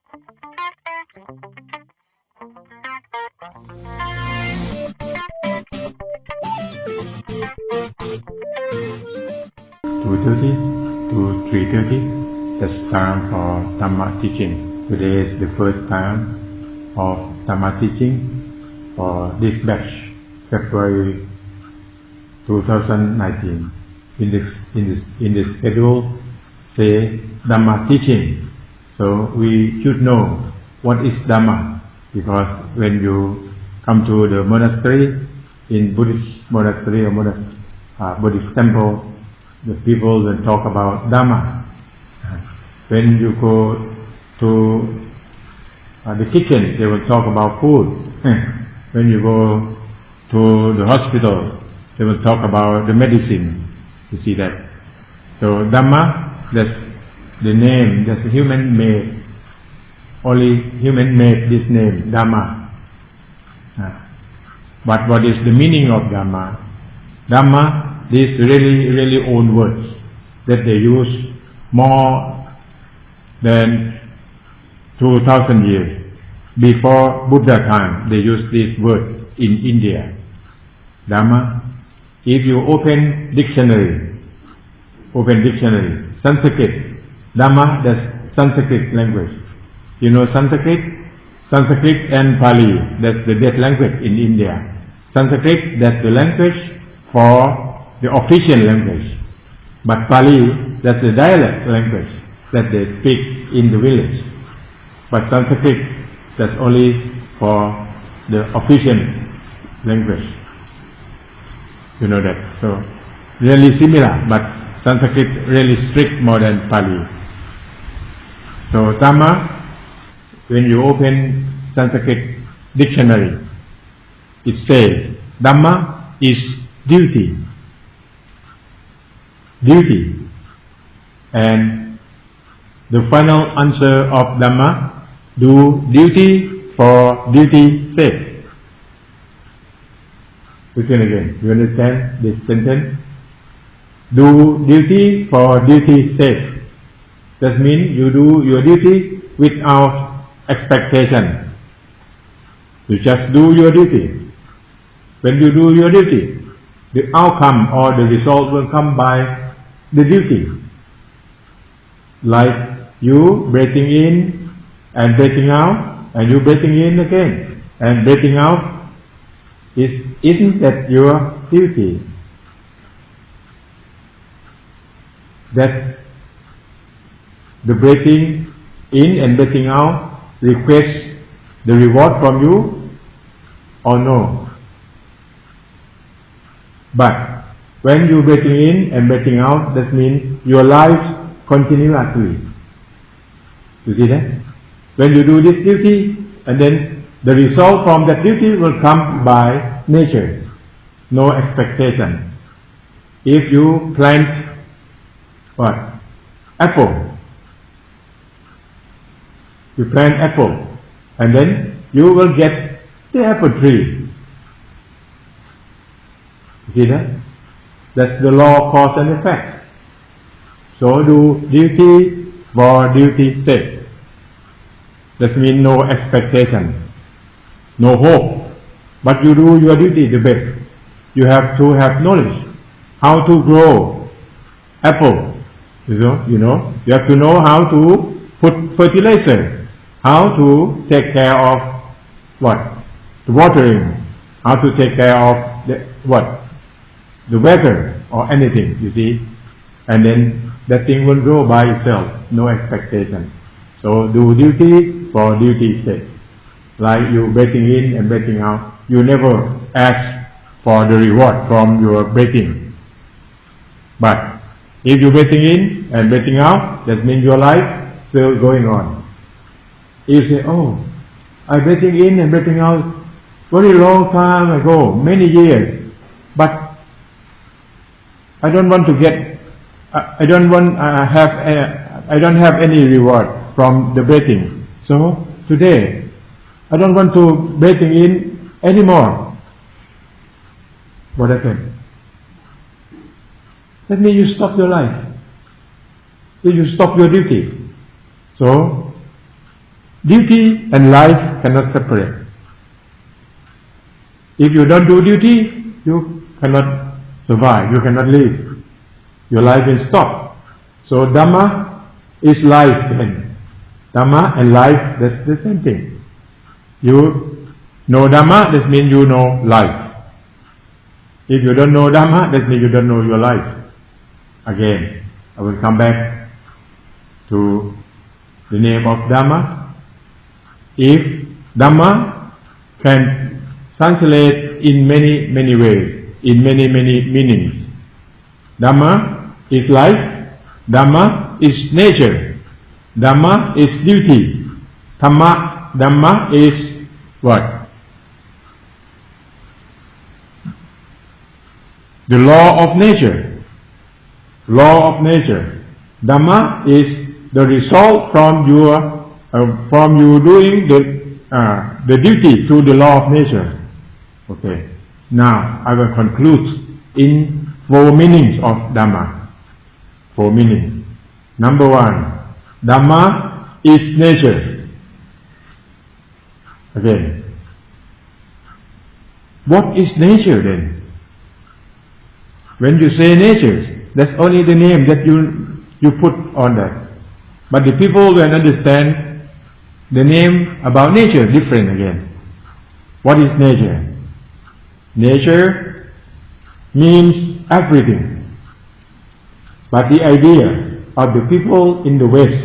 2:30 to 3:30. That's time for Dhamma teaching. Today is the first time of Dhamma teaching for this batch, February 2019. In the schedule say Dhamma teaching. So we should know what is Dhamma, because when you come to the monastery, in Buddhist monastery or Buddhist temple, the people will talk about Dhamma. When you go to the kitchen, they will talk about food. When you go to the hospital, they will talk about the medicine. You see that? So Dhamma, that's the name, that's human made. Only human made this name, Dhamma. But what is the meaning of Dhamma? Dhamma, these really old words that they use more than 2,000 years. Before Buddha time, they used these words in India. Dhamma. If you open dictionary, Sanskrit, Dhamma, that's Sanskrit language. You know Sanskrit? Sanskrit and Pali, that's the dead language in India. Sanskrit, that's the language for the official language. But Pali, that's the dialect language that they speak in the village. But Sanskrit, that's only for the official language. You know that. So, really similar, but Sanskrit really strict more than Pali. So, Dhamma, when you open Sanskrit dictionary, it says, Dhamma is duty. And the final answer of Dhamma, do duty for duty's sake. Listen again. You understand this sentence? Do duty for duty's sake. That means you do your duty without expectation. You just do your duty. When you do your duty, the outcome or the result will come by the duty. Like you breathing in and breathing out, and you breathing in again and breathing out. Isn't that your duty? That's the breathing in and breathing out request the reward from you or no? But when you breathing in and breathing out, that means your life continuously. You see that? When you do this duty, and then the result from that duty will come by nature, no expectation. If you plant apple, you plant apple, and then you will get the apple tree. You see that? That's the law of cause and effect. So do duty for duty's sake. That means no expectation, no hope. But you do your duty the best. You have to have knowledge how to grow apple. You know, you have to know how to put fertilizer, how to take care of the watering, how to take care of the weather or anything, you see, and then that thing will grow by itself, no expectation. So do duty for duty's sake. Like you breathing in and breathing out, you never ask for the reward from your breathing. But if you breathing in and breathing out, that means your life still going on. You say, oh, I breathing in and breathing out very long time ago, many years, but I don't want to get, I don't have any reward from the breathing. So today, I don't want to breathing in anymore. What happened? That means you stop your life. You stop your duty. So duty and life cannot separate. If you don't do duty, you cannot survive, you cannot live. Your life will stop. So Dhamma is life then. Dhamma and life, that's the same thing. You know Dhamma, that means you know life. If you don't know Dhamma, that means you don't know your life. Again, I will come back to the name of Dhamma. If Dhamma can translate in many ways, in many meanings. Dhamma is life, Dhamma is nature, Dhamma is duty, Dhamma is what? The law of nature. Law of nature. Dhamma is the result from you doing the duty to the law of nature. Okay. Now I will conclude in 4 meanings of Dhamma. 4 meanings. Number 1, Dhamma is nature. Again, what is nature then? When you say nature, that's only the name that you put on that. But the people will understand the name about nature different again. What is nature? Nature means everything. But the idea of the people in the West,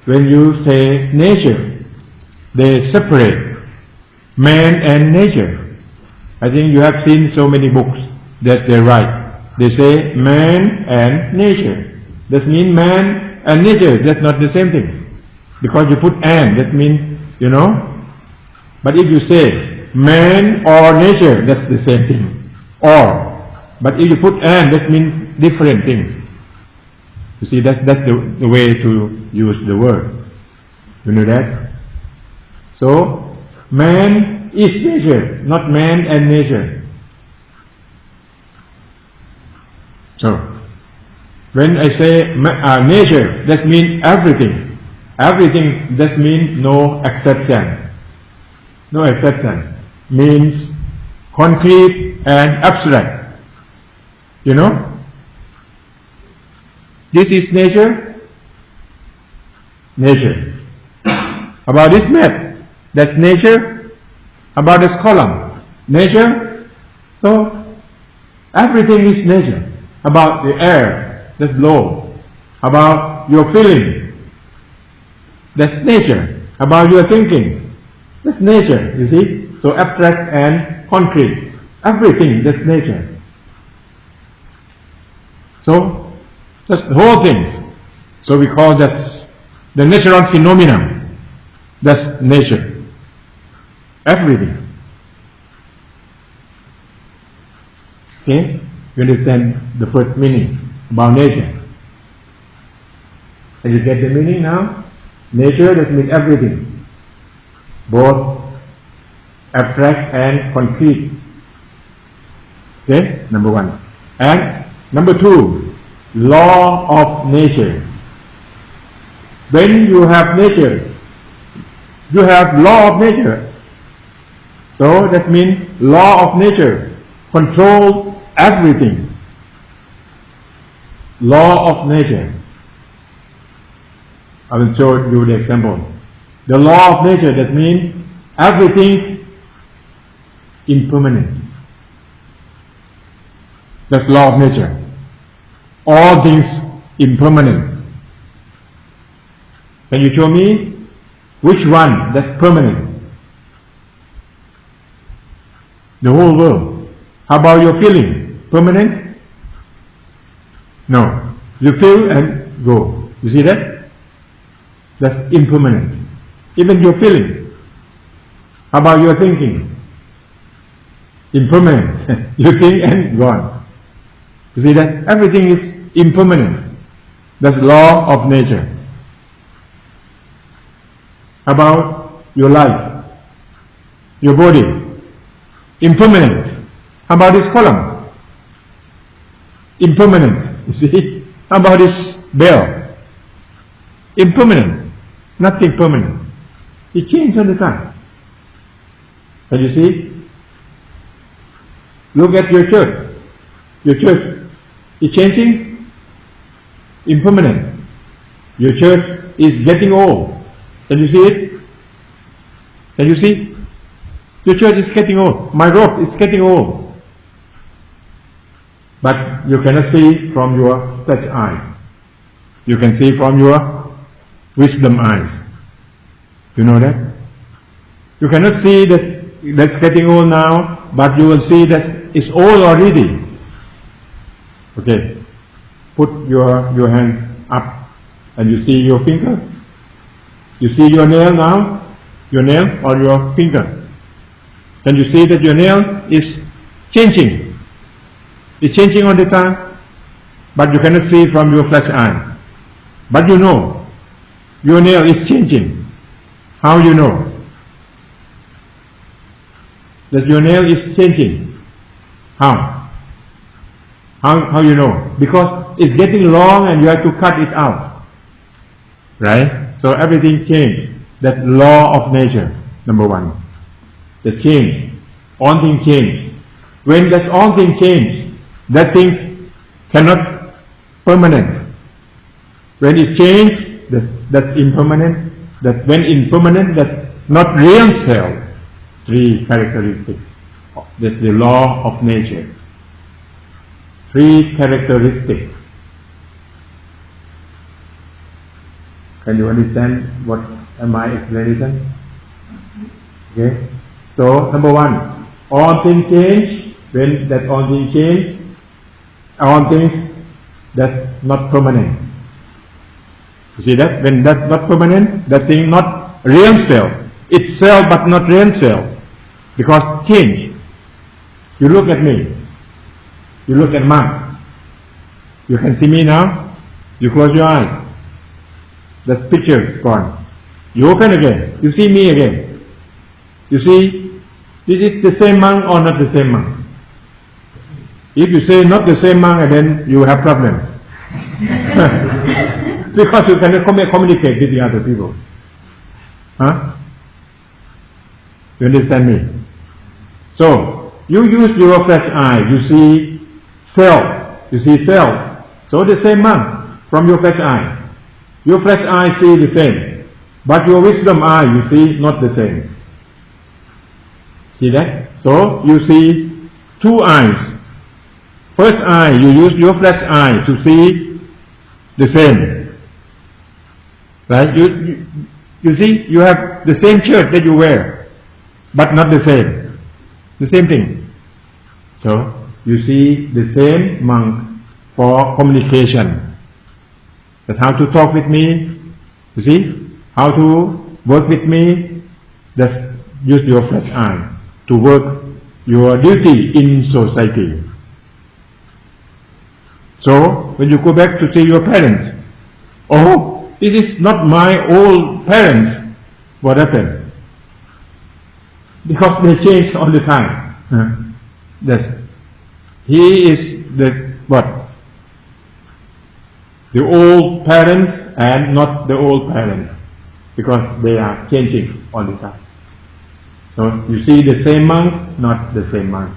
when you say nature, they separate man and nature. I think you have seen so many books that they write. They say man and nature. That means man and nature, that's not the same thing. Because you put and, that means, you know. But if you say man or nature, that's the same thing. Or. But if you put and, that means different things. You see, that's the way to use the word. You know that? So, man is nature, not man and nature. So, when I say nature, that means everything. Everything, that means no exception. No exception. Means concrete and abstract. You know? This is nature. Nature. About this map, that's nature. About this column, nature. So, everything is nature. About the air that blows. About your feeling, that's nature. About your thinking, that's nature, you see. So abstract and concrete, everything, that's nature. So, that's the whole thing. So we call that the natural phenomenon. That's nature. Everything. Okay? You understand the first meaning about nature. Did you get the meaning now? Nature, that means everything. Both abstract and concrete. Okay? Number 1. And number 2, law of nature. When you have nature, you have law of nature. So that means law of nature controls everything. Law of nature. I will show you the example. The law of nature, that means everything impermanent. That's law of nature. All things impermanent. Can you show me which one that's permanent? The whole world. How about your feeling? Permanent? No. You feel and go. You see that? That's impermanent. Even your feeling. How about your thinking? Impermanent. You think and gone. You see that? Everything is impermanent. That's law of nature. How about your life? Your body? Impermanent. How about this column? Impermanent. You see? How about this bell? Impermanent. Nothing permanent. It changes all the time. Can you see? Look at your church. Your church is changing, impermanent. Your church is getting old. Can you see it? Can you see? Your church is getting old. My robe is getting old. But you cannot see from your flesh eyes. You can see from your wisdom eyes. You know that? You cannot see that that's getting old now, but you will see that it's old already. Okay. Put your hand up and you see your finger. You see your nail now? Your nail or your finger? Can you see that your nail is changing? It's changing all the time, but you cannot see from your flesh eye. But you know, your nail is changing. How you know that your nail is changing? How you know? Because it's getting long and you have to cut it out. Right? So everything changed. That law of nature, number one. The change. All things change. When that all things change, that things cannot permanent. When it change, that's impermanent. That when impermanent, that's not real self. Three characteristics. That's the law of nature. Three characteristics. Can you understand what am I explanation? Okay. So number one, all things change. When that all things change, all things that's not permanent. You see that? When that's not permanent, that thing not real self. It's self but not real self. Because change. You look at me. You look at Mark. You can see me now. You close your eyes. That picture is gone. You open again. You see me again. You see, this is the same monk or not the same monk? If you say not the same monk, then you have problem. Because you cannot communicate with the other people. Huh? You understand me? So, you use your flesh eye. You see self. You see self. So the same monk from your flesh eye. Your flesh eye see the same. But your wisdom eye, you see not the same. See that? So, you see two eyes. First eye, you use your flesh eye to see the same. Right? You see, you have the same shirt that you wear, but not the same. The same thing. So, you see the same monk for communication. That how to talk with me, you see? How to work with me, just use your flesh eye to work your duty in society. So, when you go back to see your parents, oh, it is not my old parents. What happened? Because they change all the time. Yes. He is the what? The old parents and not the old parents. Because they are changing all the time. So you see the same monk, not the same monk.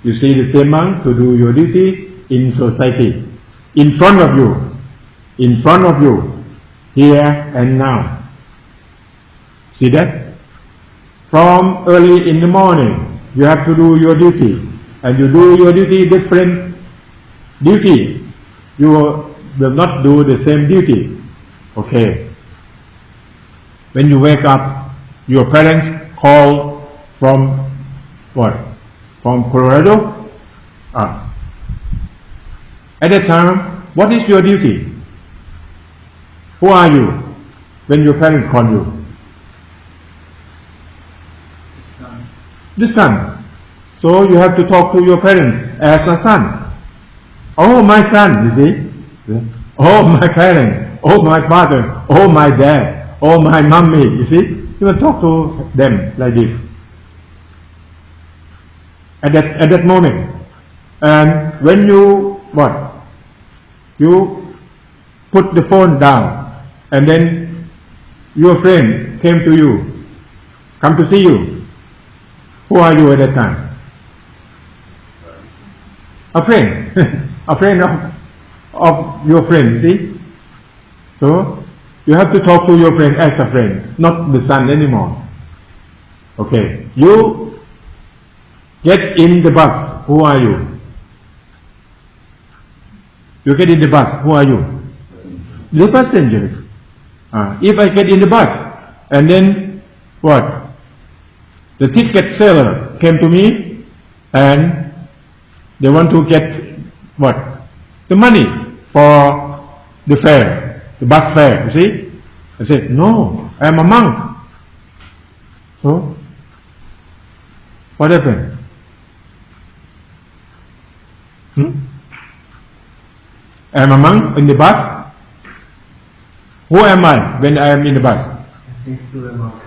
You see the same monk to do your duty in society. In front of you. In front of you. Here and now. See that? From early in the morning, you have to do your duty. And you do your duty different duty. You will not do the same duty. Okay. When you wake up, your parents call from what? From Colorado? At that time, what is your duty? Who are you when your parents call you? The son. So you have to talk to your parents as a son. Oh, my son, you see? Oh, my parents. Oh, my father. Oh, my dad. Oh, my mommy, you see? You will talk to them like this. At that moment. And when you, what? You put the phone down. And then your friend came to you, come to see you. Who are you at that time? A friend. A friend of your friend, see? So, you have to talk to your friend as a friend, not the son anymore. Okay, you get in the bus, who are you? You get in the bus, who are you? The passengers. If I get in the bus, and then, what? The ticket seller came to me, and they want to get, what? The money for the fare, the bus fare, you see? I said, no, I am a monk. So, what happened? I am a monk in the bus. Who am I when I am in the bus?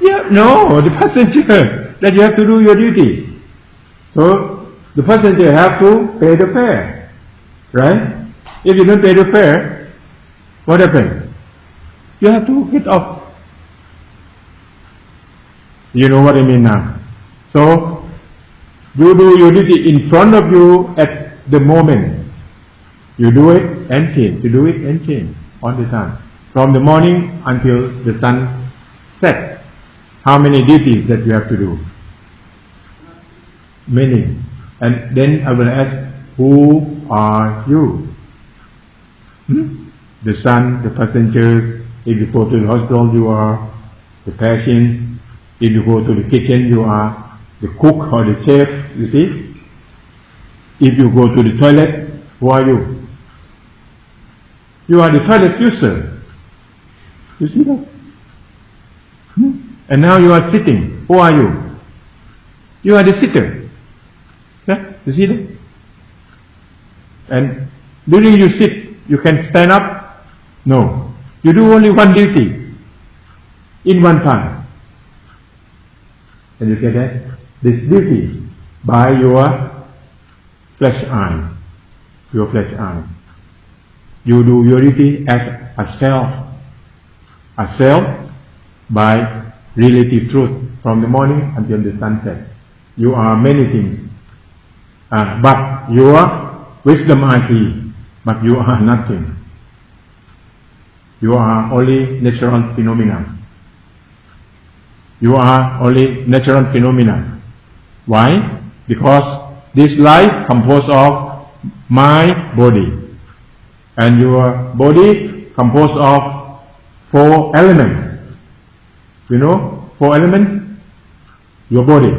Yeah, no, the passengers. That you have to do your duty. So, the passenger have to pay the fare. Right? If you don't pay the fare, what happens? You have to get off. You know what I mean now? So, you do your duty in front of you at the moment. You do it and change. You do it and change all the time. From the morning until the sun sets. How many duties that you have to do? Many. And then I will ask, who are you? The son, the passengers. If you go to the hospital, you are the patient. If you go to the kitchen, you are the cook or the chef, you see. If you go to the toilet, who are you? You are the toilet user. You see that? And now you are sitting. Who are you? You are the sitter. Yeah? You see that? And during you sit, you can stand up? No. You do only one duty in one time. And you get that? This duty by your flesh eye. Your flesh eye. You do your duty as a self. A self by relative truth from the morning until the sunset. You are many things. But your wisdom I see, but you are nothing. You are only natural phenomena. You are only natural phenomena. Why? Because this life composed of my body. And your body composed of 4 elements. You know 4 elements? Your body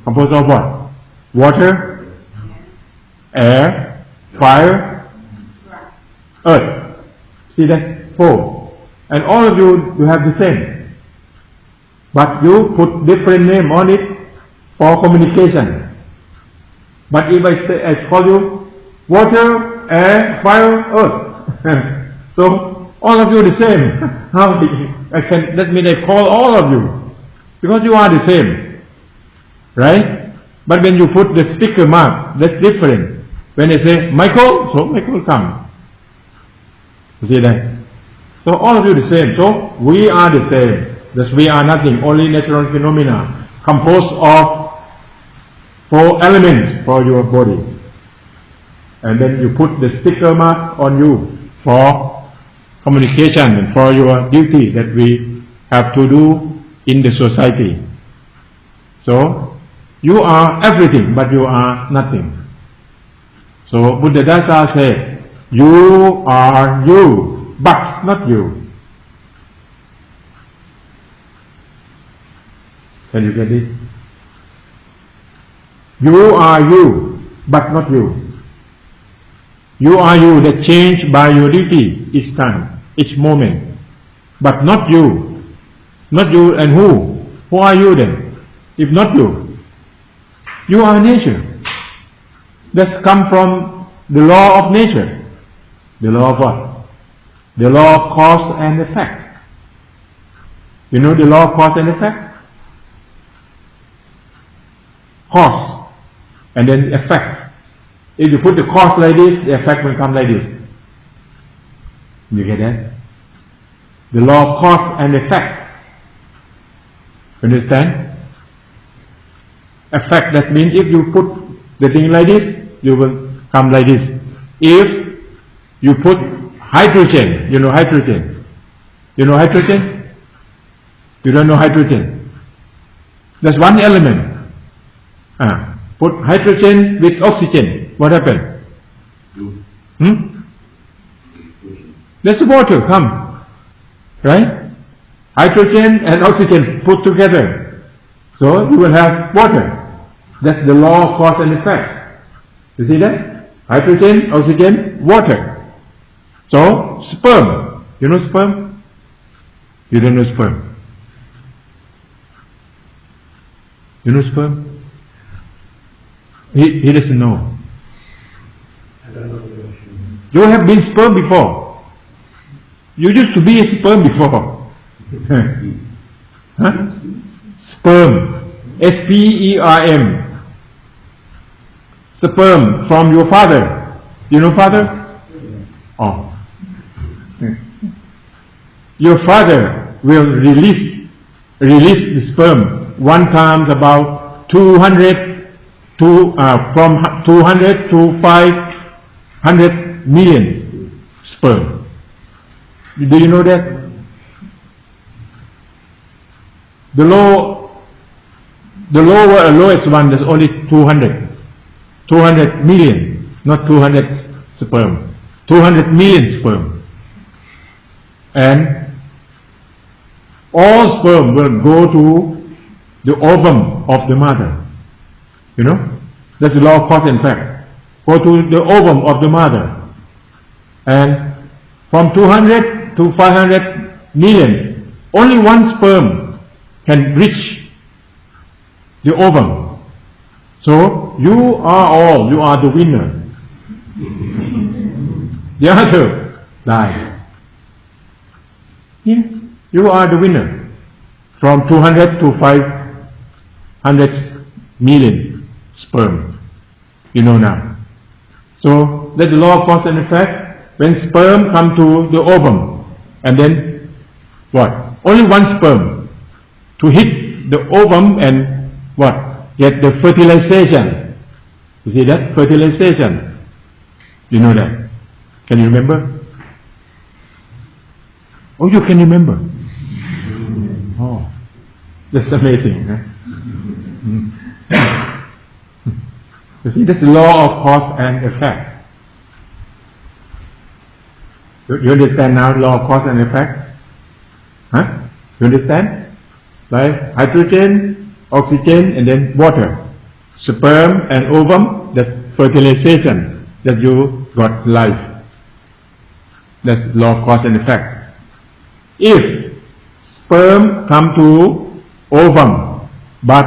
composed of what? Water, air, fire, earth. See that? 4. And all of you have the same. But you put different name on it for communication. But if I call you water, air, fire, earth. So all of you the same. How let me call all of you? Because you are the same. Right? But when you put the sticker mark, that's different. When they say Michael, so Michael come. You see that? So all of you the same. So we are the same. Thus we are nothing, only natural phenomena composed of 4 elements for your body. And then you put the sticker mark on you for communication and for your duty that we have to do in the society. So, you are everything, but you are nothing. So, Buddhadasa said, you are you, but not you. Can you get it? You are you, but not you. You are you that change by your duty each time, each moment. But not you. Not you and who? Who are you then? If not you. You are nature. That's come from the law of nature. The law of what? The law of cause and effect. You know the law of cause and effect? Cause and then effect. If you put the cause like this, the effect will come like this. You get that? The law of cause and effect. Understand? Effect, that means if you put the thing like this, you will come like this. If you put hydrogen, you know hydrogen? You know hydrogen? You don't know hydrogen? That's one element. Put hydrogen with oxygen, what happens? That's water, come. Right? Hydrogen and oxygen put together. So you will have water. That's the law of cause and effect. You see that? Hydrogen, oxygen, water. So, sperm. You know sperm? You don't know sperm? You know sperm? He doesn't know. You have been sperm before. You used to be a sperm before. Huh? Sperm. S-P-E-R-M. Sperm from your father. You know father? Oh. Your father will release the sperm one time about 200 to from 200 to 500 million sperm. Do you know that? The lowest one is only 200 million, not 200 sperm. 200 million sperm. And all sperm will go to the ovum of the mother. You know? That's the law of cause and effect. Go to the ovum of the mother. And from 200 to 500 million, only one sperm can reach the ovum. So you are the winner. The other died. Yeah, you are the winner. From 200 to 500 million sperm. You know now. So that's the law of cause and effect. When sperm come to the ovum, and then what? Only one sperm to hit the ovum and what? Get the fertilization. You see that? Fertilization. You know that? Can you remember? Oh, you can remember. Oh, that's amazing. Huh? You see, that's the law of cause and effect. You understand now law of cause and effect? Huh? You understand? Like hydrogen, oxygen, and then water. Sperm and ovum, that's fertilization, that you got life. That's law of cause and effect. If sperm come to ovum, but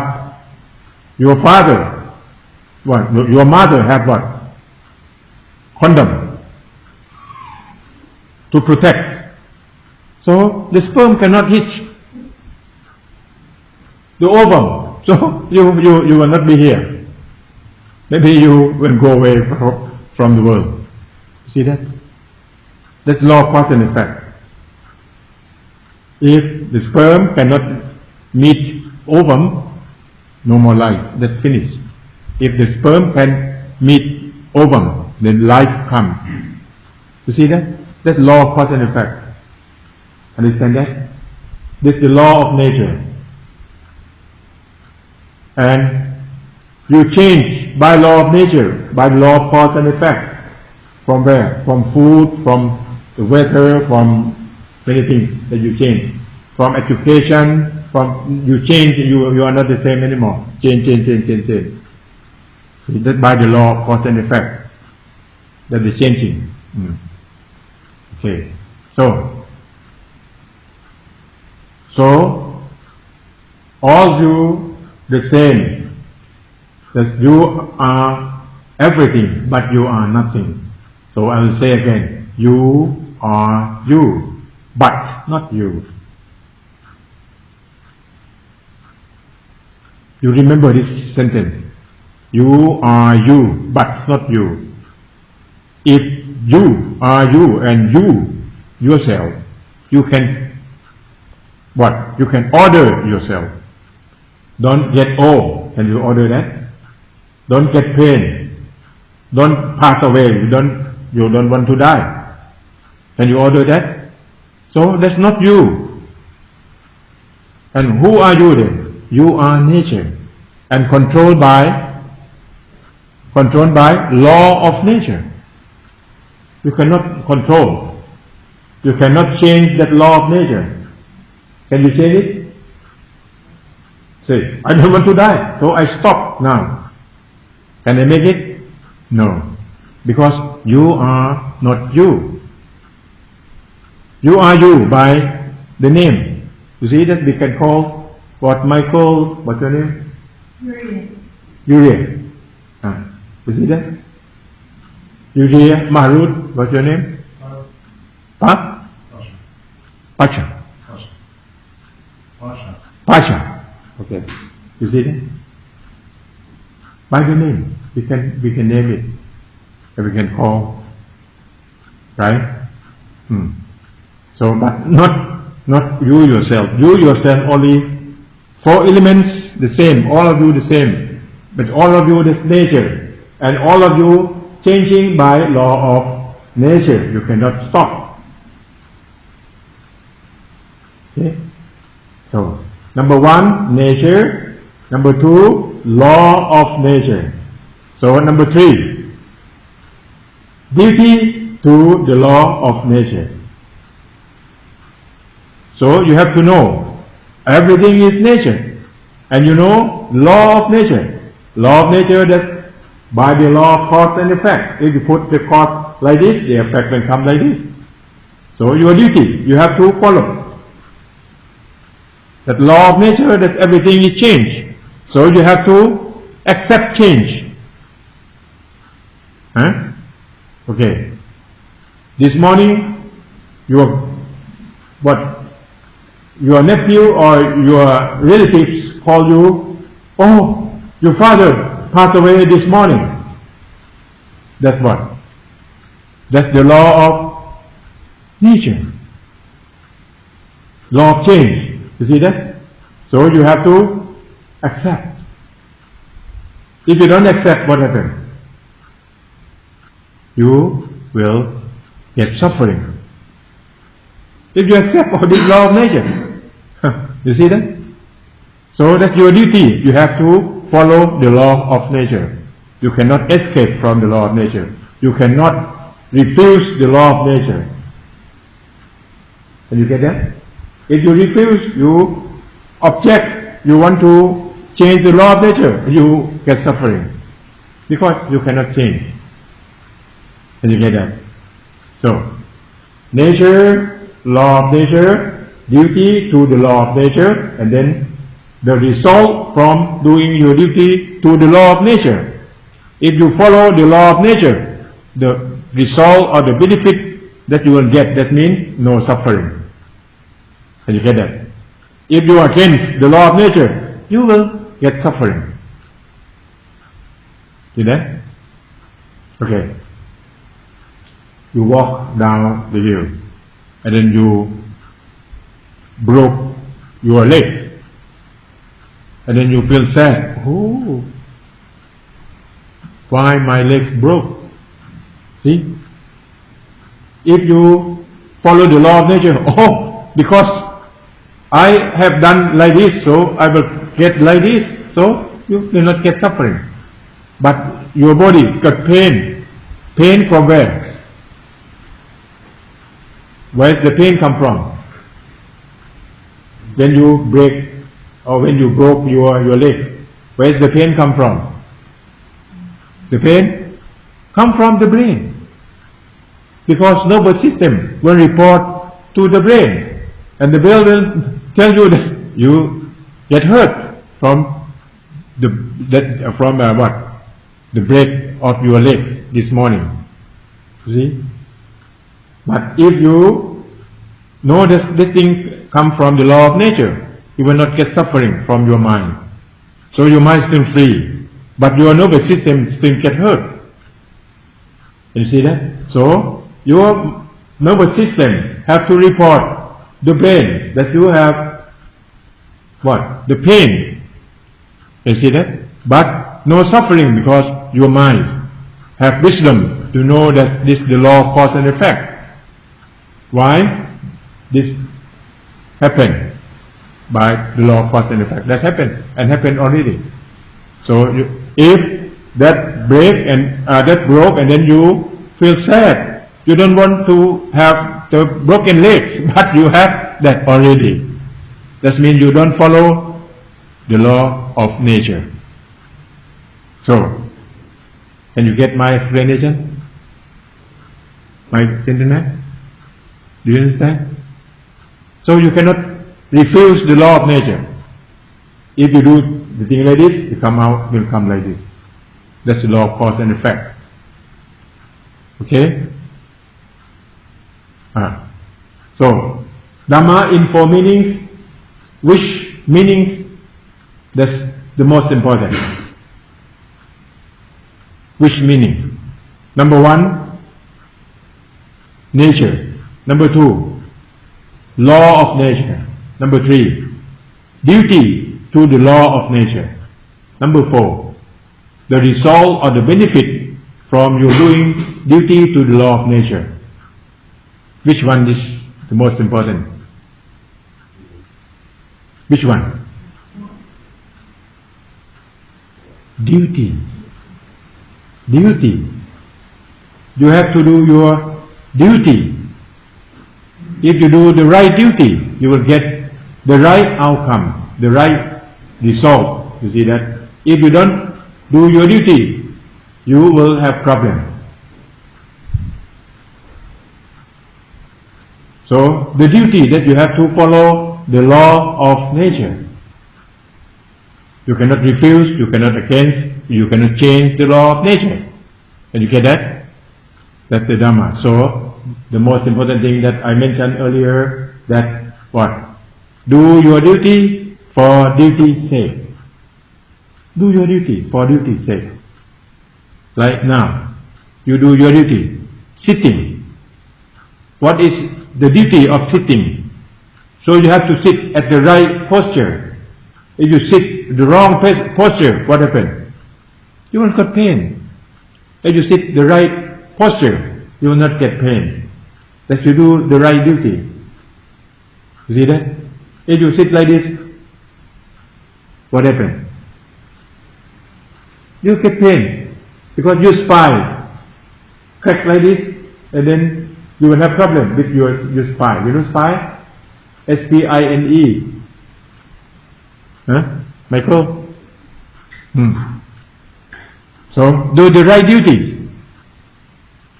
your father, what? Your mother have what? Condom to protect. So the sperm cannot reach the ovum. So you will not be here. Maybe you will go away from the world. See that? That's law of cause and effect. If the sperm cannot meet ovum, no more life. That's finished. If the sperm can meet ovum, then life comes. You see that? That's law of cause and effect. Understand that? This is the law of nature. And you change by law of nature, by the law of cause and effect. From where? From food, from the weather, from many things that you change. From education, from you change, you are not the same anymore. Change. So that's by the law of cause and effect. That is changing. Okay. So all you the same. That you are everything, but you are nothing. So I will say again, you are you, but not you. You remember this sentence. You are you, but not you. If you are you and you yourself, you can what? You can order yourself. Don't get old. Can you order that? Don't get pain. Don't pass away. You don't want to die. Can you order that? So that's not you. And who are you then? You are nature, and controlled by law of nature. You cannot control. You cannot change that law of nature. Can you change it? Say, I don't want to die, so I stop now. Can I make it? No. Because you are not you. You are you by the name. You see that we can call what Michael, what's your name? Uriah. You see that? Uriah, Marut, what's your name? Pasha. Okay. You see that? By the name, we can name it, and we can call, right? So, but not you yourself. You yourself only 4 elements the same, all of you the same, but all of you this nature, and all of you changing by law of nature. You cannot stop. Okay? So, number 1, nature. Number 2, law of nature. So, number 3, duty to the law of nature. So, you have to know everything is nature, and you know law of nature. Law of nature, that by the law of cause and effect. If you put the cause like this, the effect will come like this. So, your duty, you have to follow. That law of nature, that everything is change. So you have to accept change. Okay. This morning, your nephew or your relatives call you, oh, your father passed away this morning. That's what? That's the law of nature. Law of change. You see that? So you have to accept. If you don't accept, what happens? You will get suffering. If you accept all this law of nature, you see that? So that's your duty. You have to follow the law of nature. You cannot escape from the law of nature. You cannot refuse the law of nature. Can you get that? If you refuse, you object, you want to change the law of nature, you get suffering. Because you cannot change. Can you get that? So, nature, law of nature, duty to the law of nature, and then the result from doing your duty to the law of nature. If you follow the law of nature, the result or the benefit that you will get, that means no suffering. Can you get that? If you are against the law of nature, you will get suffering. See that? Okay. You walk down the hill, and then you broke your leg, and then you feel sad. Oh, why my legs broke? See? If you follow the law of nature, oh, because I have done like this, so I will get like this, so you will not get suffering. But your body got pain. Pain from where? Where does the pain come from? When you break or when you broke your leg, where does the pain come from? The pain come from the brain. Because nervous system will report to the brain, and the brain will tell you that you get hurt from the break of your legs this morning. You see? But if you know that this thing come from the law of nature, you will not get suffering from your mind. So your mind is still free, but your nervous system still get hurt. You see that? So your nervous system have to report the brain that you have what? The pain. You see that? But no suffering because your mind have wisdom to know that this is the law of cause and effect. Why? This happened by the law of cause and effect. That happened and happened already. So if that break and that broke and then you feel sad, you don't want to have the broken legs, but you have that already. That means you don't follow the law of nature. So, can you get my explanation? My gentleman? Do you understand? So you cannot refuse the law of nature. If you do the thing like this, it will come like this. That's the law of cause and effect. Okay? So, Dhamma in 4 meanings. Which meanings? That's the most important. Which meaning? Number 1, nature. Number 2, law of nature. Number 3, duty to the law of nature. Number 4, the result or the benefit from your doing duty to the law of nature. Which one is the most important? Which one? Duty. Duty. You have to do your duty. If you do the right duty, you will get the right outcome, the right result. You see that? If you don't do your duty, you will have problem. So, the duty that you have to follow the law of nature. You cannot refuse, you cannot against, you cannot change the law of nature. Can you get that? That's the Dhamma. So, the most important thing that I mentioned earlier, that what? Do your duty for duty's sake. Do your duty for duty's sake. Like now, you do your duty, sitting. What is the duty of sitting? So you have to sit at the right posture. If you sit the wrong posture, what happens? You will get pain. If you sit the right posture, you will not get pain. That you do the right duty. You see that? If you sit like this, what happens? You get pain because your spine crack like this, and then you will have problem with your spine. You know spine? S-P-I-N-E. Huh? Michael? So, do the right duties.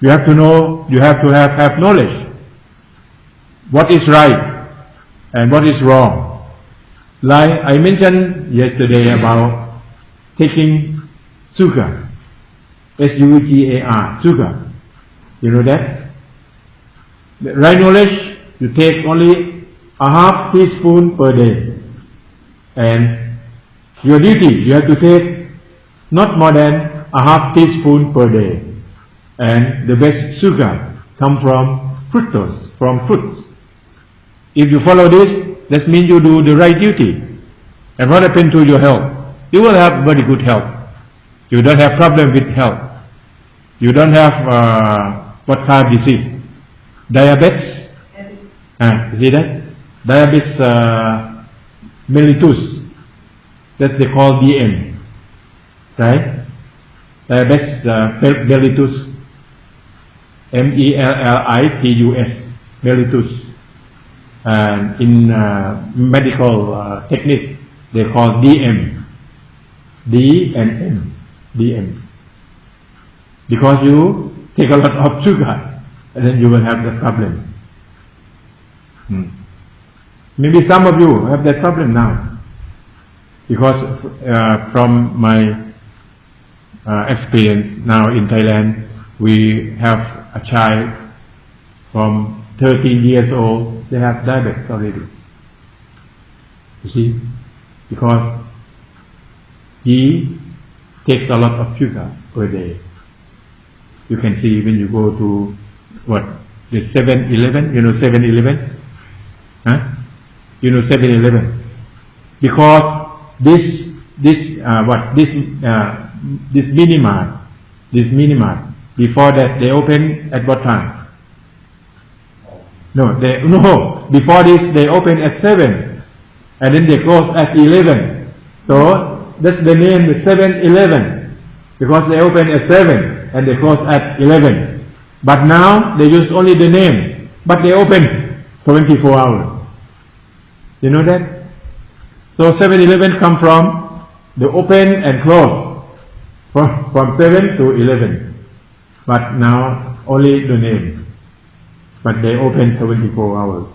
You have to know, you have to have knowledge. What is right and what is wrong. Like I mentioned yesterday about taking sugar. S-U-G-A-R, sugar. You know that? The right knowledge, you take only a half teaspoon per day. And your duty, you have to take not more than a half teaspoon per day. And the best sugar comes from fructose, from fruits. If you follow this, that means you do the right duty. And what happens to your health? You will have very good health. You don't have problem with health. You don't have what kind of disease? Diabetes? You see that? Diabetes mellitus. That they call DM. Right? Diabetes mellitus. M-E-L-L-I-T-U-S. Mellitus. And in medical technique, they call DM. D and M. DM. Because you take a lot of sugar, and then you will have that problem. Maybe some of you have that problem now. Because from my experience now in Thailand, we have a child from 13 years old, they have diabetes already. You see? Because he takes a lot of sugar per day. You can see when you go to the 7-Eleven, you know 7-Eleven? Huh? You know 7-Eleven? Because this minimart. Before that, they open at what time? No. Before this, they open at 7, and then they close at 11. So that's the name, the 7-Eleven, because they open at 7 and they close at 11. But now they use only the name, but they open 24 hours. You know that? So 7-Eleven come from the open and close from 7 to 11. But now only the name. But they open 24 hours.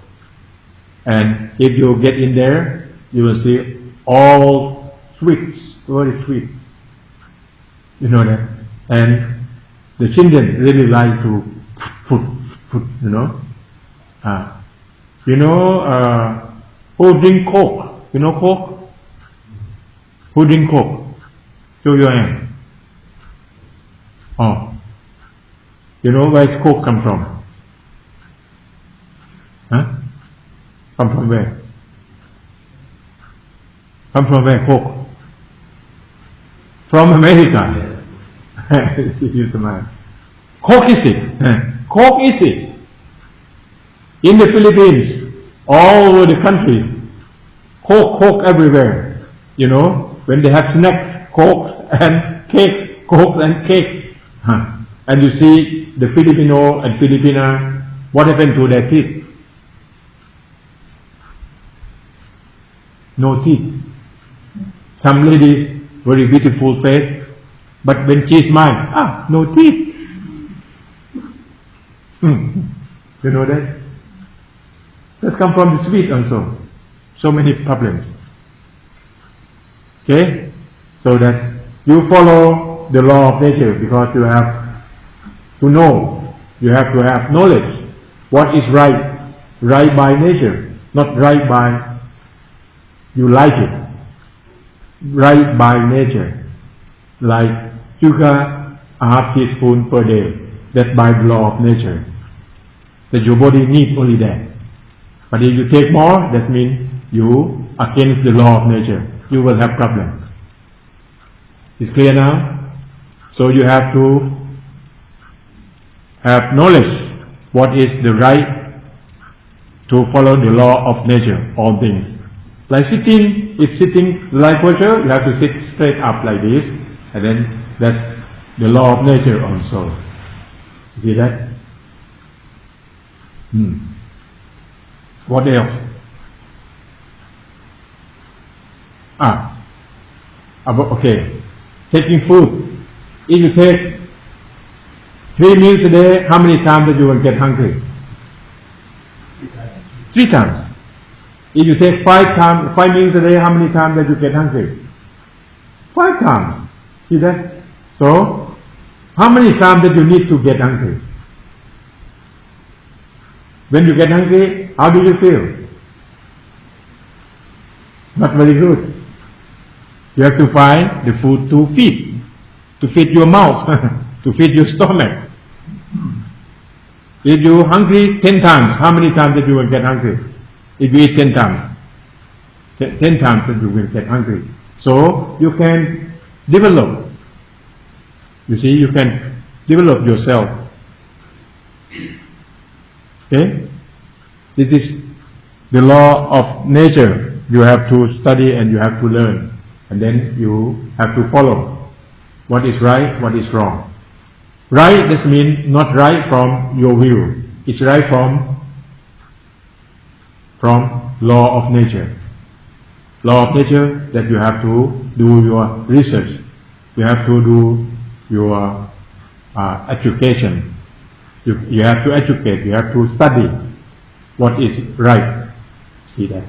And if you get in there, you will see all sweets, very sweet. You know that? And the children really like to food, you know. Who drink Coke? You know Coke? Who drink Coke? Show your hand. Oh. You know where Coke come from? Huh? Come from where? Come from where, Coke? From America. Coke is it? Coke is it? In the Philippines, all over the countries, Coke everywhere. You know, when they have snacks, Coke and cake, Coke and cake. And you see the Filipino and Filipina, what happened to their teeth? No teeth. Some ladies, very beautiful face, but when she smiles, no teeth. You know that? That comes from the sweet also. So many problems. Okay? So that you follow the law of nature because you have to know. You have to have knowledge. What is right? Right by nature. Not right by you like it. Right by nature. Like sugar, a half teaspoon per day. That's by the law of nature. That your body needs only that. But if you take more, that means you against the law of nature. You will have problems. Is clear now? So you have to have knowledge what is the right to follow the law of nature, all things. Like sitting, if sitting like posture, you have to sit straight up like this, and then that's the law of nature also. See that? What else? Okay. Taking food. If you take 3 meals a day, how many times that you will get hungry? 3 times. If you take 5 meals a day, how many times that you get hungry? 5 times. See that? So, how many times that you need to get hungry? When you get hungry, how do you feel? Not very good. You have to find the food to feed your mouth, to feed your stomach. If you hungry 10 times, how many times that you will get hungry? If you eat 10 times, 10 times that you will get hungry. So you can develop. You see, you can develop yourself. Okay? This is the law of nature. You have to study and you have to learn. And then you have to follow what is right, what is wrong. Right, this means not right from your view. It's right from law of nature. Law of nature that you have to do your research. You have to do your education. You have to educate. You have to study what is right. See that.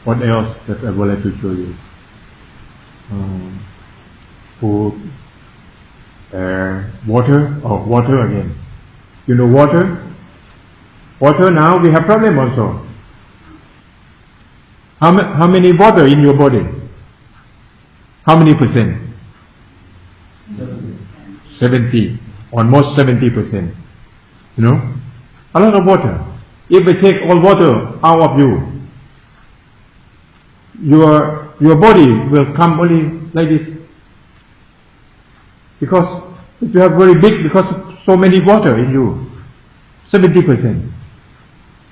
What else that I would like to show you? Food, air, water. Oh, water again. You know water? Water now we have problem also. How many water in your body? How many percent? 70. Almost 70%. You know? A lot of water. If we take all water out of you, your body will come only like this. Because if you have very big, because of so many water in you, 70%.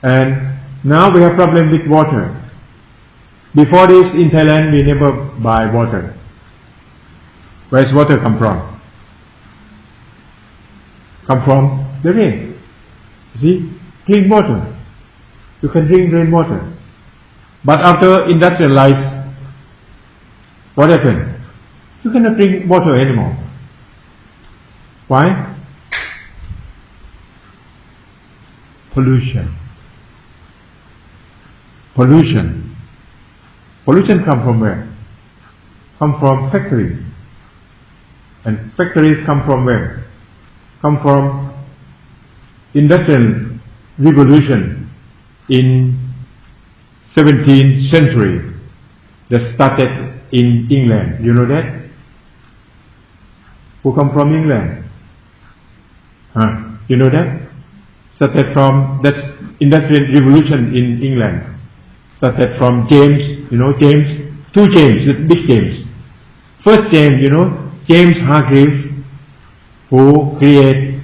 And now we have problem with water. Before this, in Thailand, we never buy water. Where does water come from? Come from the rain. See, clean water. You can drink rainwater. But after industrialized, what happened? You cannot drink water anymore. Why? Pollution. Pollution. Pollution come from where? Come from factories. And factories come from where? Come from industrial revolution in 17th century that started in England. You know that? Who come from England? You know that? Started from that industrial revolution in England. Started from James, you know James, two James, the big James. First James, you know, James Hargreaves, who create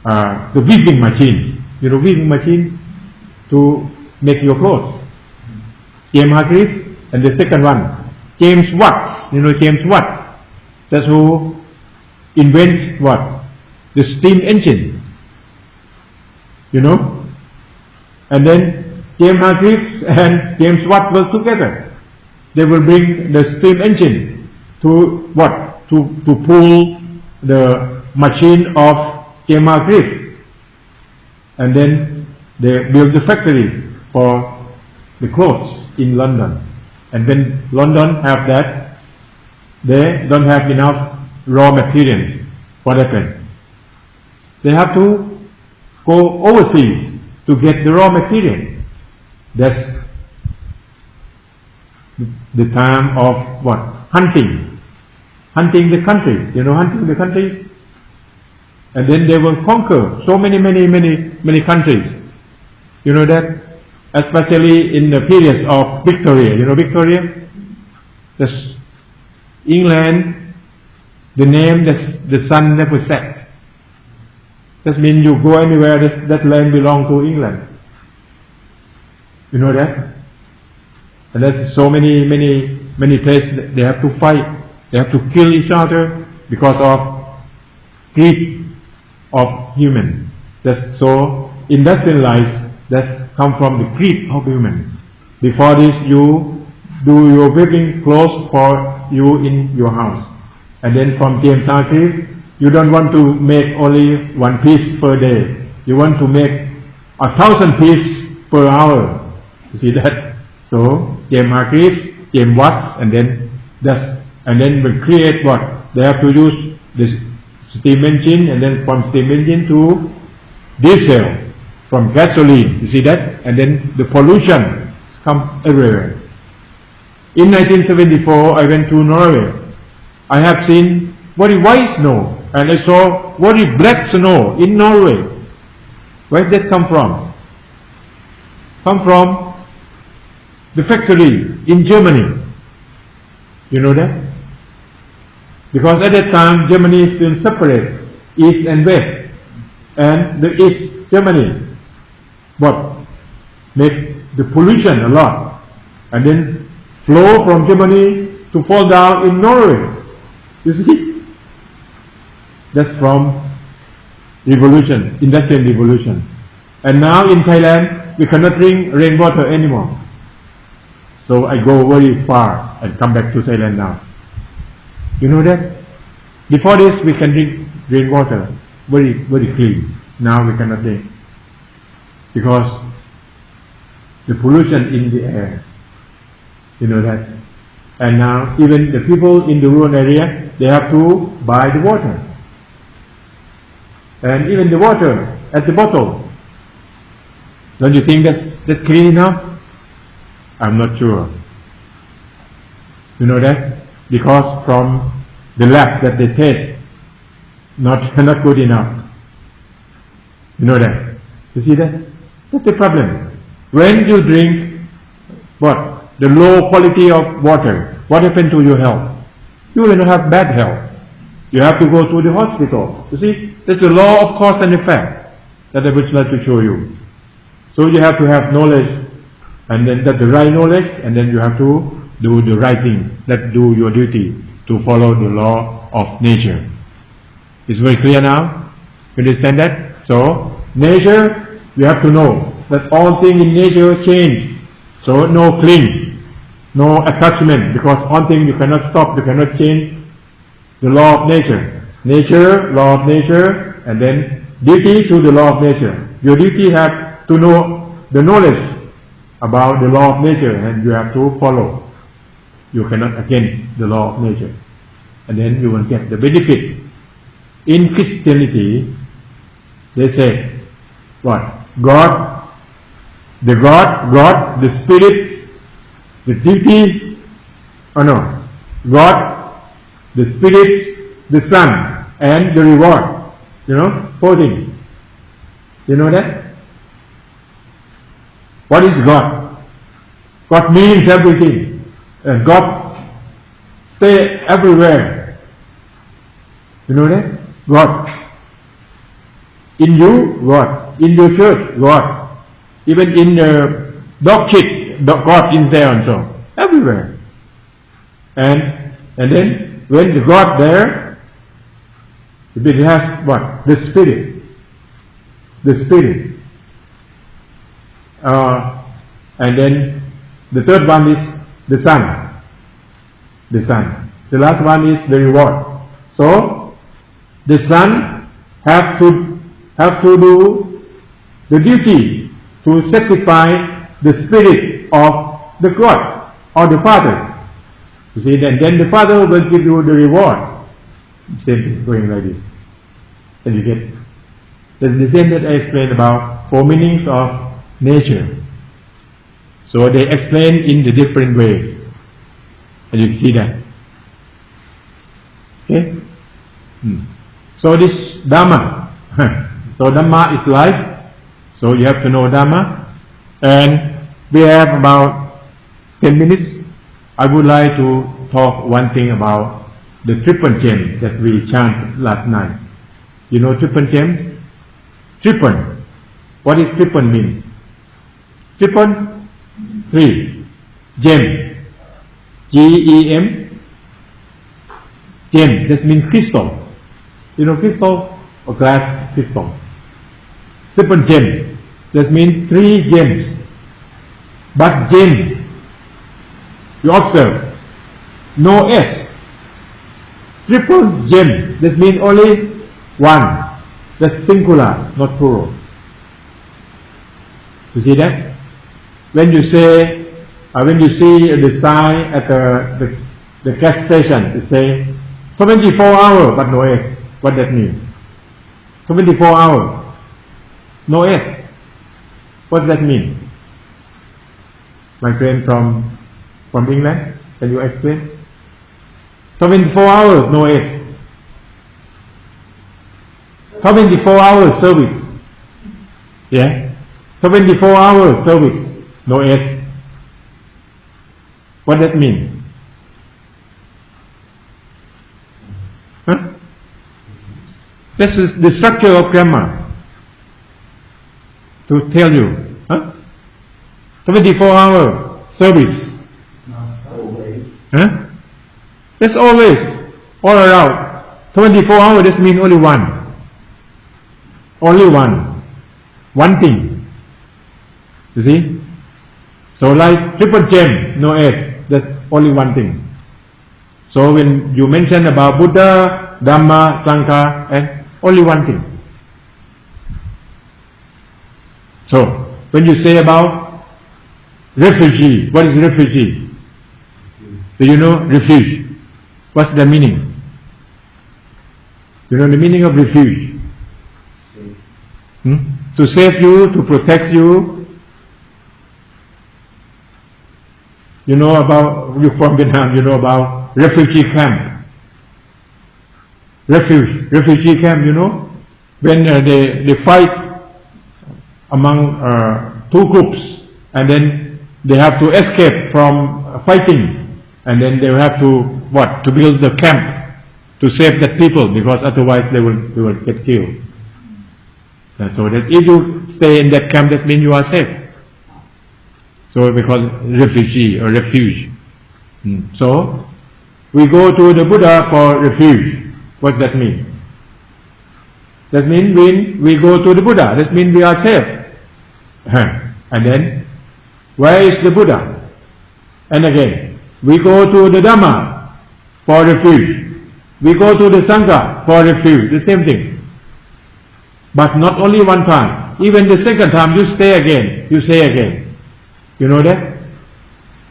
the weaving machines. You know, weaving machine to make your clothes. James Hargreaves. And the second one, James Watt. You know James Watt. That's who invents what? The steam engine. You know? And then James Hargreaves and James Watt work together. They will bring the steam engine to what? To pull the machine of James Hargreaves. And then they build the factories for the clothes in London. And when London have that, they don't have enough raw materials. What happened? They have to go overseas to get the raw material. That's the time of what? Hunting. Hunting the country. You know, hunting the countries. And then they will conquer so many countries. You know that? Especially in the periods of Victoria. You know Victoria? That's England, the name the sun never sets. That means you go anywhere, that land belongs to England. You know that? And there's so many places they have to fight. They have to kill each other because of greed of human. That's so industrialized. That's come from the greed of human. Before this, you do your weaving clothes for you in your house. And then from James Hargreaves, you don't want to make only one piece per day. You want to make 1,000 pieces per hour. You see that? So James Hargreaves, James Watts, and then will create what? They have to use this steam engine, and then from steam engine to diesel, from gasoline. You see that? And then the pollution comes everywhere. In 1974, I went to Norway. I have seen very white snow, and I saw very black snow in Norway. Where did that come from? Come from the factory in Germany. You know that? Because at that time, Germany is still separate, East and West. And the East Germany, what? Make the pollution a lot. And then flow from Germany to fall down in Norway. You see? That's from revolution, industrial revolution. And now in Thailand, we cannot drink rainwater anymore. So I go very far and come back to Thailand now. You know that? Before this, we can drink rainwater, very clean. Now we cannot drink. Because the pollution in the air. You know that? And now even the people in the rural area, they have to buy the water. And even the water at the bottle. Don't you think that's clean enough? I'm not sure. You know that? Because from the lab that they taste, not good enough. You know that? You see that? That's the problem. When you drink what? the low quality of water, what happened to your health? You will have bad health. You have to go to the hospital. You see, that's the law of cause and effect that I would like to show you. So you have to have knowledge, and then that's the right knowledge, and then you have to do the right thing. Let's do your duty to follow the law of nature. It's very clear now? You understand that? So, nature, you have to know that all things in nature change. So, no cling, no attachment, because all things you cannot stop, you cannot change the law of nature. Nature, law of nature, and then duty to the law of nature. Your duty have to know the knowledge about the law of nature, and you have to follow. You cannot against the law of nature, and then you will get the benefit. In Christianity, they say, what? God, the Spirit, the duty, God, the Spirit, the Son, and the reward. You know, 4 things. You know that? What is God? God means everything. And God stay everywhere. You know that? God. In you, God. In your church, God. Even in the dog kit, God is there also. Everywhere. And then when the God there, it has what? The Spirit. The Spirit. And then the third one is the Son. The Son. The last one is the reward. So the Son have to do the duty to sacrifice the Spirit of the God or the Father. You see, then the Father will give you the reward. Same thing, going like this. And you get. That's the same that I explained about 4 meanings of nature. So they explain in the different ways. And you see that. Okay? So this Dhamma. So Dhamma is life. So you have to know Dhamma. And we have about 10 minutes. I would like to talk one thing about the triple gem that we chanted last night. You know triple gem? Triple. What is triple mean? Triple, 3. Gem. G-E-M. Gem. That means crystal. You know crystal or glass crystal. Triple gem. That means 3 gems. But gem, you observe, no S. Triple gem. That means only 1. That's singular, not plural. You see that? When you say, when you see the sign at the gas station, it say 24 hours, but no S. What that mean? 24 hours, no S. What does that mean? My friend from England, can you explain? 24 hours, no S. 24 hours service. Yeah? 24 hours service, no S. What that mean? Huh? This is the structure of grammar to tell you. Huh? 24 hour service. Huh? That's always, all around. 24 hours, this means only one. Only one. One thing. You see? So like triple gem, no S. That's only one thing. So when you mention about Buddha, Dhamma, Sangha, and only one thing. So when you say about refugee, what is refugee? Do you know refuge? What's the meaning? You know the meaning of refuge? To save you, to protect you. You know about, you from Vietnam, you know about refugee camp. Refugee camp, you know? When they fight among 2 groups, and then they have to escape from fighting, and then they have to what? To build the camp to save that people, because otherwise they will get killed. And so that if you stay in that camp, that means you are safe. So we call it refugee or refuge. So we go to the Buddha for refuge. What does that mean? That means when we go to the Buddha, that means we are safe. And then, where is the Buddha? And again, we go to the Dhamma for refuge. We go to the Sangha for refuge, the same thing. But not only one time. Even the second time you stay again, you say again. You know that?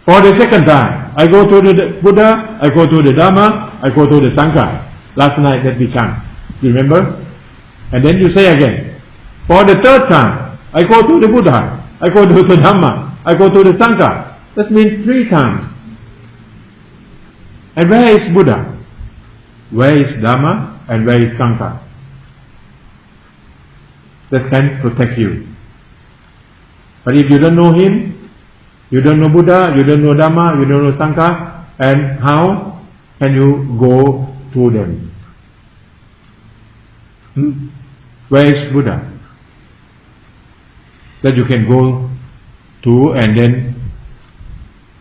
For the second time, I go to the Buddha, I go to the Dhamma, I go to the Sangha. Last night that we chant. You remember? And then you say again. For the third time, I go to the Buddha, I go to the Dhamma, I go to the Sangha. That means 3 times. And where is Buddha? Where is Dhamma? And where is Sangha? That can protect you. But if you don't know him, you don't know Buddha, you don't know Dhamma, you don't know Sangha, and how can you go to them? Where is Buddha? That you can go to, and then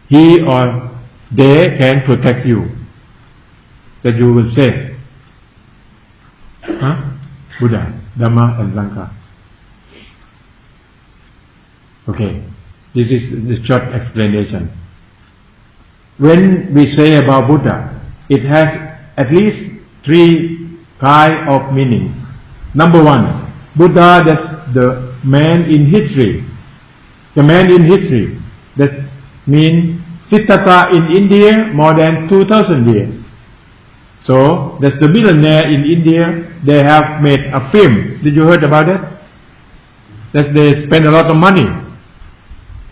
he or they can protect you. That you will say, Buddha, Dhamma and Sangha. Okay, this is the short explanation. When we say about Buddha, it has at least 3 kinds of meanings. Number 1, Buddha, that's the man in history. The man in history. That means Siddhartha in India more than 2000 years. So that's the millionaire in India. They have made a film. Did you heard about it? That they spend a lot of money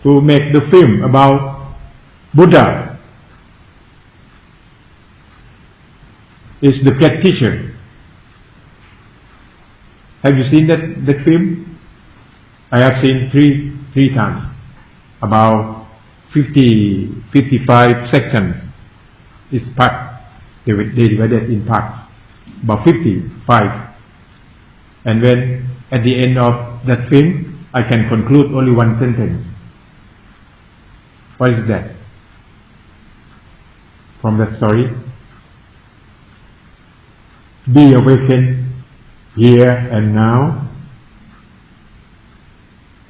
to make the film about Buddha. Is the great teacher. Have you seen that film? I have seen three times. About 55 seconds. It's part. They divided in parts. About 55. And when at the end of that film, I can conclude only one sentence. What is that? From that story? Be awakened here and now.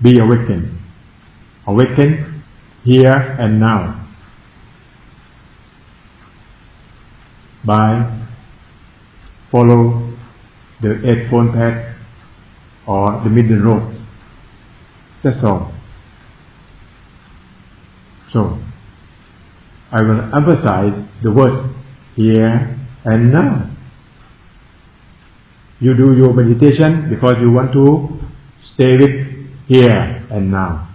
Be awakened. Awaken here and now. By follow the 8-fold path or the middle road. That's all. So, I will emphasize the words here and now. You do your meditation because you want to stay with here and now.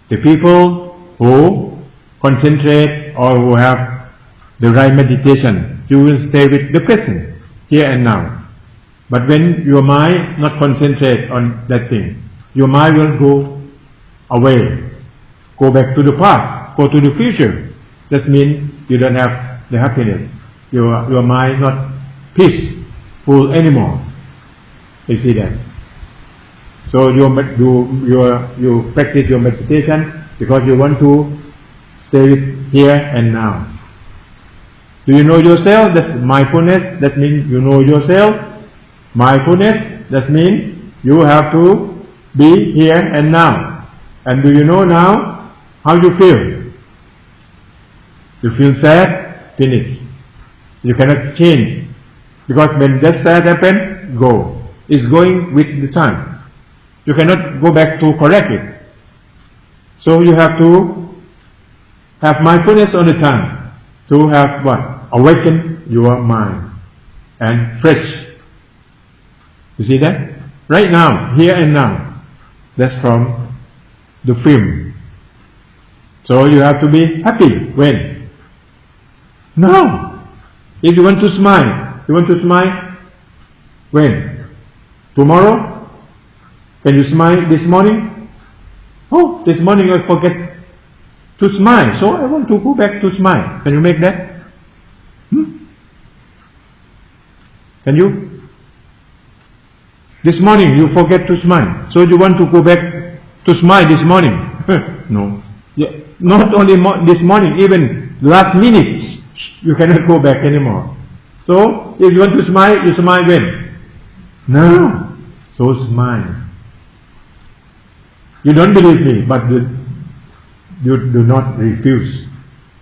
The people who concentrate or who have the right meditation, you will stay with the present, here and now. But when your mind not concentrate on that thing, your mind will go away, go back to the past, go to the future. That means you don't have the happiness. Your mind not peaceful anymore. You see that? So you practice your meditation because you want to stay with here and now. Do you know yourself? That's mindfulness. That means you know yourself. Mindfulness, that means you have to be here and now. And do you know now how you feel? You feel sad? Finish. You cannot change. Because when that sad happens, go. It's going with the time. You cannot go back to correct it. So you have to have mindfulness on the time. To have what? Awaken your mind. And fresh. You see that? Right now, here and now. That's from the film. So you have to be happy. When? Now. If you want to smile, when? Tomorrow? Can you smile this morning? Oh, this morning I forget to smile. So I want to go back to smile. Can you make that? Can you? This morning you forget to smile. So you want to go back to smile this morning? No. Yeah. Not only this morning, even last minute, you cannot go back anymore. So if you want to smile, you smile when? No. So smile. You don't believe me, but you do not refuse.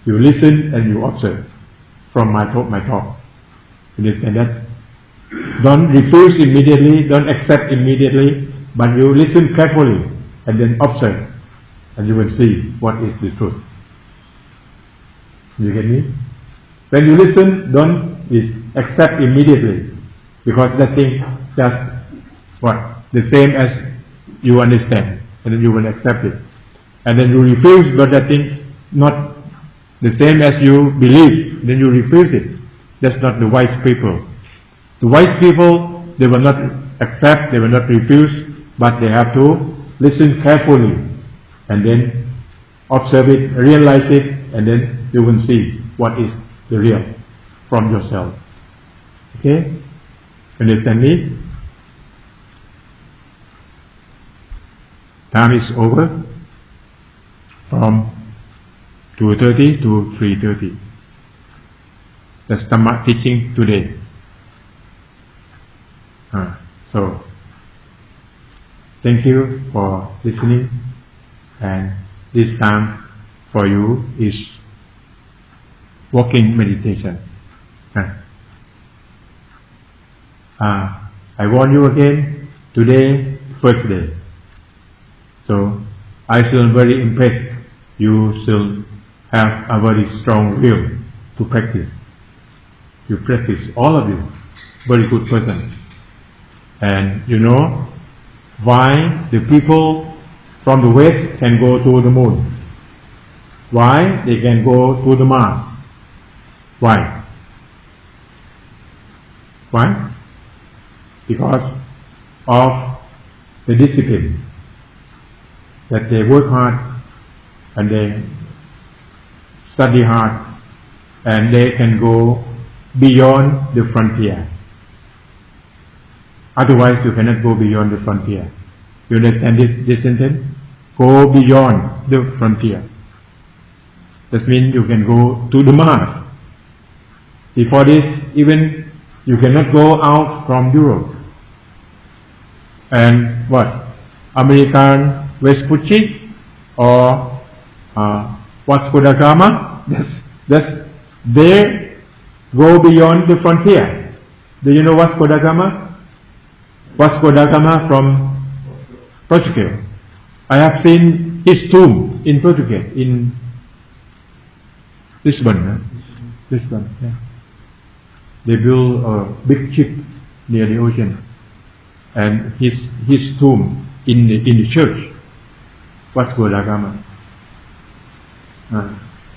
You listen and you observe from my talk. You understand that? Don't refuse immediately, don't accept immediately, but you listen carefully and then observe, and you will see what is the truth. You get me? When you listen, don't accept immediately, because that thing just the same as you understand, and then you will accept it. And then you refuse, but that thing not the same as you believe, then you refuse it. That's not the wise people. The wise people, they will not accept, they will not refuse, but they have to listen carefully and then observe it, realize it, and then you will see what is the real from yourself. Okay? Understand me? Time is over from 2:30 to 3:30. That's Dhamma teaching today. So, thank you for listening, and this time for you is walking meditation. I warn you again, today, first day. So, I shall very impressed. You shall have a very strong will to practice. You practice, all of you, very good person. And you know why the people from the West can go to the moon? Why they can go to the Mars? Why? Why? Because of the discipline, that they work hard and they study hard, and they can go beyond the frontier. Otherwise, you cannot go beyond the frontier. You understand this sentence? Go beyond the frontier. That means you can go to the Mars. Before this, even you cannot go out from Europe. And what? American Vespucci or Vasco da Gama? They go beyond the frontier. Do you know Vasco da Gama? Vasco da Gama from Portugal. I have seen his tomb in Portugal, in Lisbon. Lisbon, yeah. They built a big ship near the ocean, and his tomb in the church. Vasco da Gama.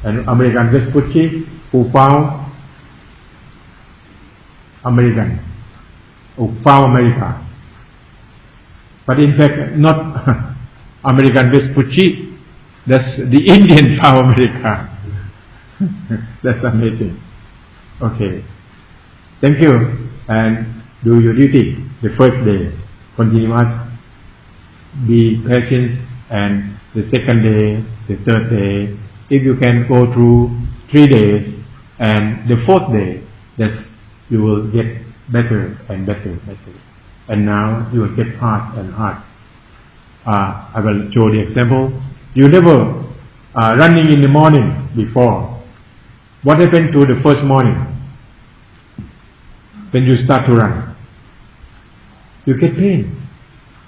And American Vespucci, who found America. But in fact, not American Vespucci, that's the Indian found America. That's amazing. Okay. Thank you, and do your duty the first day. Continuous, be patient, and the second day, the third day, if you can go through 3 days, and the fourth day, that's you will get better and better. And now you will get hard and hard. I will show the example. You never running in the morning before. What happened to the first morning? When you start to run, you get pain.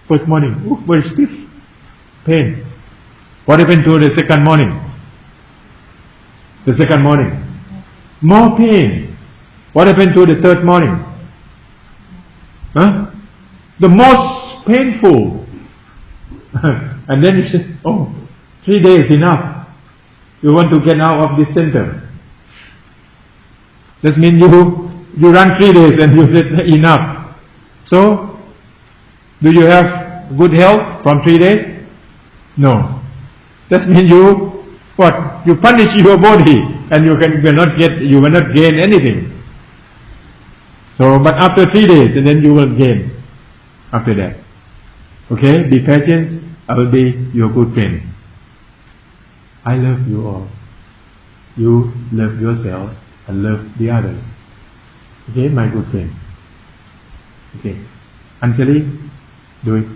First morning, very stiff, pain. What happened to the second morning? The second morning, more pain. What happened to the third morning? The most painful. And then you say, 3 days enough. You want to get out of this center. That means you run 3 days and you said enough. So, do you have good health from 3 days? No. That means you What? You punish your body and you will not gain anything. So, but after 3 days, and then you will gain after that. Okay, be patient. I will be your good friend. I love you all. You love yourself and love the others. Okay, my good friend. Okay, Anjali, do it.